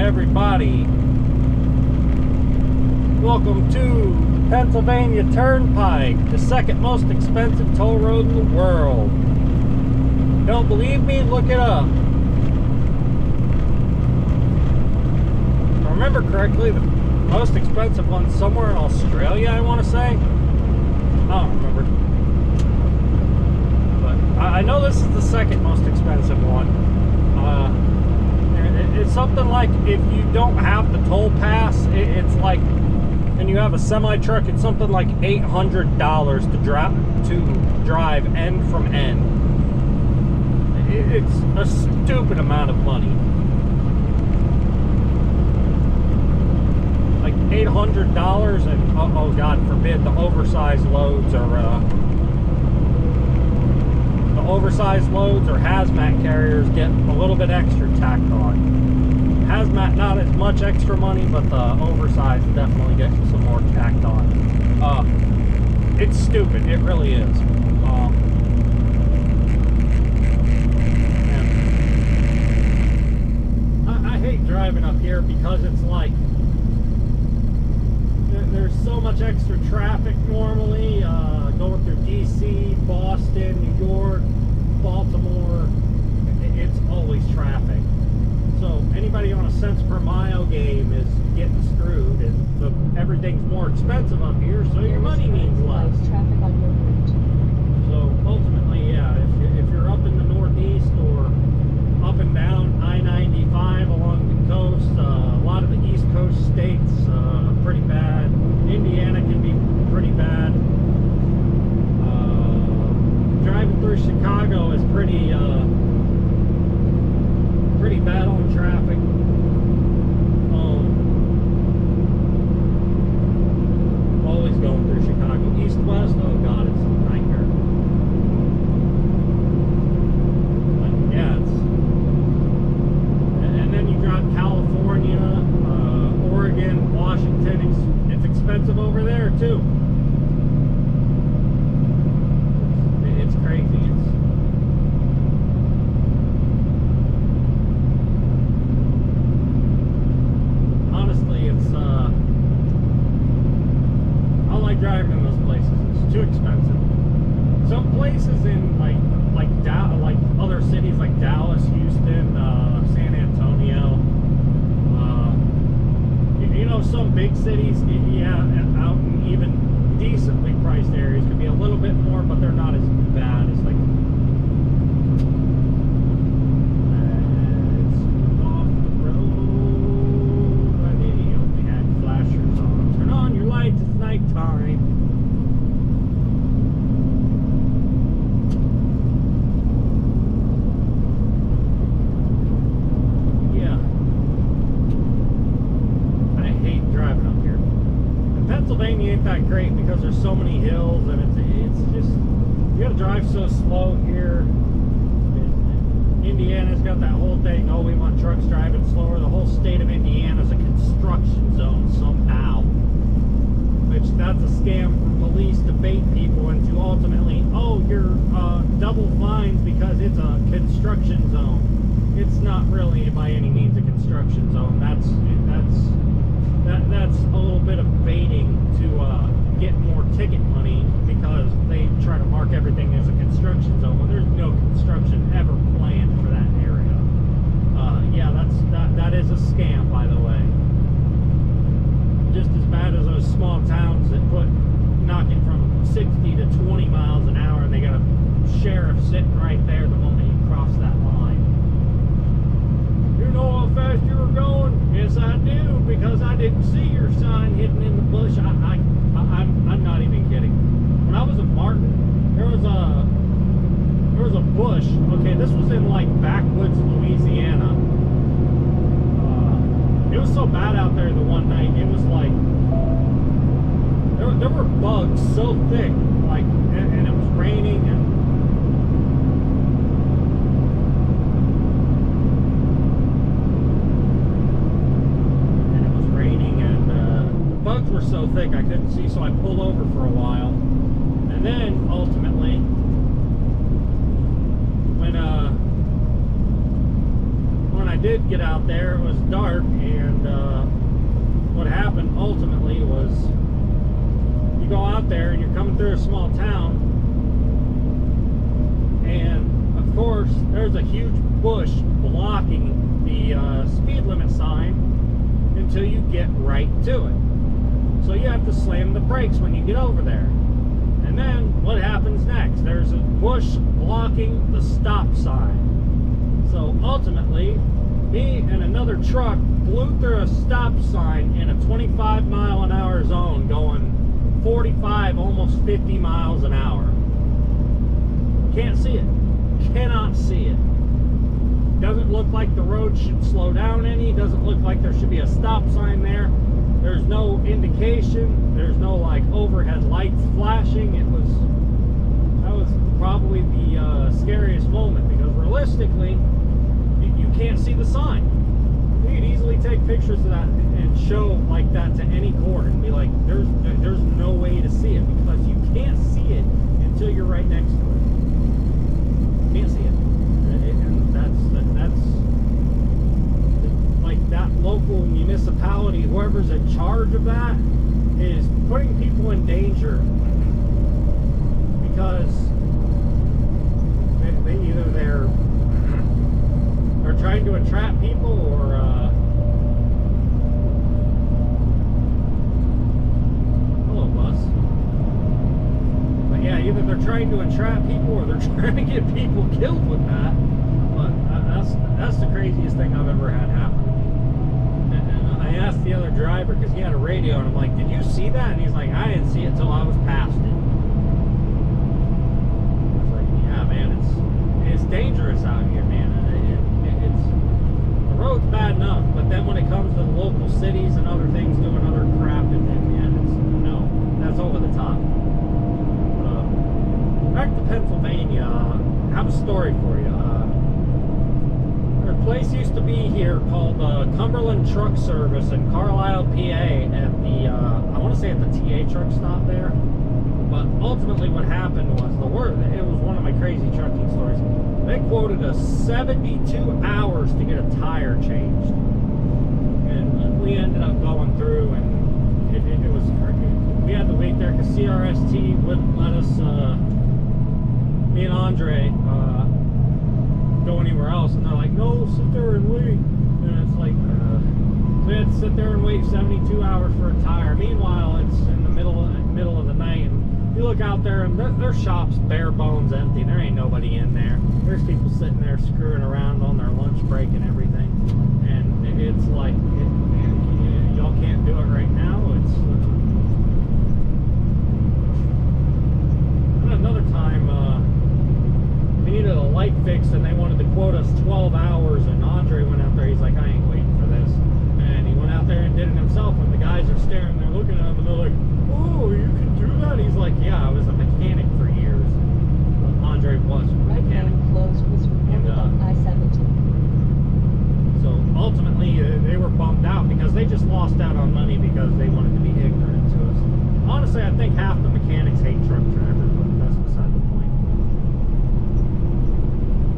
everybody. Welcome to Pennsylvania Turnpike, the second most expensive toll road in the world. Don't believe me? Look it up. If I remember correctly, the most expensive one's somewhere in Australia, I want to say. I don't remember. But I know this is the second most expensive one. It's something like, if you don't have the toll pass, it's like, and you have a semi-truck, it's something like $800 to drive end from end. It's a stupid amount of money. Like $800, and oh God forbid, the oversized loads or hazmat carriers get a little bit extra tacked on. Hazmat, not as much extra money, but the oversized definitely get some more tacked on. It's stupid. It really is. I hate driving up here because it's like there's so much extra traffic normally, going through DC, Boston, New York, Baltimore. It's always traffic. So anybody on a cents per mile game is getting screwed, and everything's more expensive up here, so your money means less. So ultimately, yeah, if you're up in the Northeast or up and down I-95 along the coast, a lot of the East Coast states, pretty bad. Indiana can be pretty bad. Driving through Chicago is pretty bad on traffic. Always going through Chicago. East-west, oh God, it's a nightmare. But yeah, and then you drive California, Oregon, Washington, it's expensive over there too. It's crazy. Driving in those places, it's too expensive. Some places in like other cities like Dallas, Houston, San Antonio, you know, some big cities, yeah, out in even decently priced areas can be a little bit more, but they're not as bad as like. Let's move off the road. I only had flashers on. Turn on your lights. It's nighttime. Yeah. I hate driving up here. And Pennsylvania ain't that great because there's so many hills, and it's just, you gotta drive so slow here. Indiana's got that whole thing, oh, we want trucks driving slower. The whole state of Indiana's a construction zone somehow. Which that's a scam for police to bait people into ultimately, oh, you're double fines because it's a construction zone. It's not really by any means a construction zone. That's a little bit of baiting to get more ticket money, because they try to mark everything as a construction zone when there's no construction ever planned for that area. Yeah, that is a scam, by the way. Just as bad as those small towns that knock it from 60 to 20 miles an hour, and they got a sheriff sitting right there the moment you cross that line. You know how fast you were going? Yes, I do, because I didn't see your sign hidden in the bush. I'm not even kidding. When I was in Martin, there was a bush. Okay, this was in like backwoods Louisiana. It was so bad out there the one night. It was like there were bugs so thick, like, and it was raining, and the bugs were so thick I couldn't see. So I pulled over for a while, and then ultimately, when I did get out there, it was dark, and what happened ultimately was you go out there and you're coming through a small town, and of course there's a huge bush blocking the speed limit sign until you get right to it. So you have to slam the brakes when you get over there. And then what happens next? There's a bush blocking the stop sign. So ultimately, me and another truck blew through a stop sign in a 25-mile-an-hour zone going 45, almost 50 miles an hour. Can't see it. Cannot see it. Doesn't look like the road should slow down any. Doesn't look like there should be a stop sign there. There's no indication. There's no like overhead lights flashing. That was probably the scariest moment, because realistically, you can't see the sign. You could easily take pictures of that and show like that to any court and be like, there's no way to see it, because you can't see it until you're right next to it. You can't see it. And that's like that local municipality, whoever's in charge of that, is putting people in danger, because they either they're trying to entrap people, or hello bus. But yeah, either they're trying to entrap people or they're trying to get people killed with that. But that's the craziest thing I've ever had happen. And I asked the other driver, because he had a radio, and I'm like, did you see that? And he's like, I didn't see it till I was past it. I was like, yeah man, it's dangerous out here, man. The road's bad enough, but then when it comes to the local cities and other things doing other crap, that's over the top. Back to Pennsylvania, I have a story for you. There's a place used to be here called Cumberland Truck Service in Carlisle, PA, at the, I want to say at the TA truck stop there. But ultimately what happened was, it was one of my crazy trucking stories. They quoted us 72 hours to get a tire changed. And we ended up going through, and it was crazy. We had to wait there because CRST wouldn't let us, me and Andre, go anywhere else. And they're like, no, sit there and wait. And it's like, so we had to sit there and wait 72 hours for a tire. Meanwhile, it's in the middle of the night. And you look out there, and their shop's bare bones empty. There ain't nobody in there. There's people sitting there screwing around on their lunch break and everything. And it's like, y'all can't do it right now. Another time, we needed a light fix, and they wanted to quote us 12 hours, and Andre went out there. He's like, I ain't waiting for this. And he went out there and did it himself, and the guys are staring there looking at him, and they're like, oh, you can do that? He's like, yeah, I was a mechanic for years. But Andre was a mechanic. Close was reported on I-70. So ultimately, they were bummed out because they just lost out on money because they wanted to be ignorant to us. Honestly, I think half the mechanics hate truck drivers.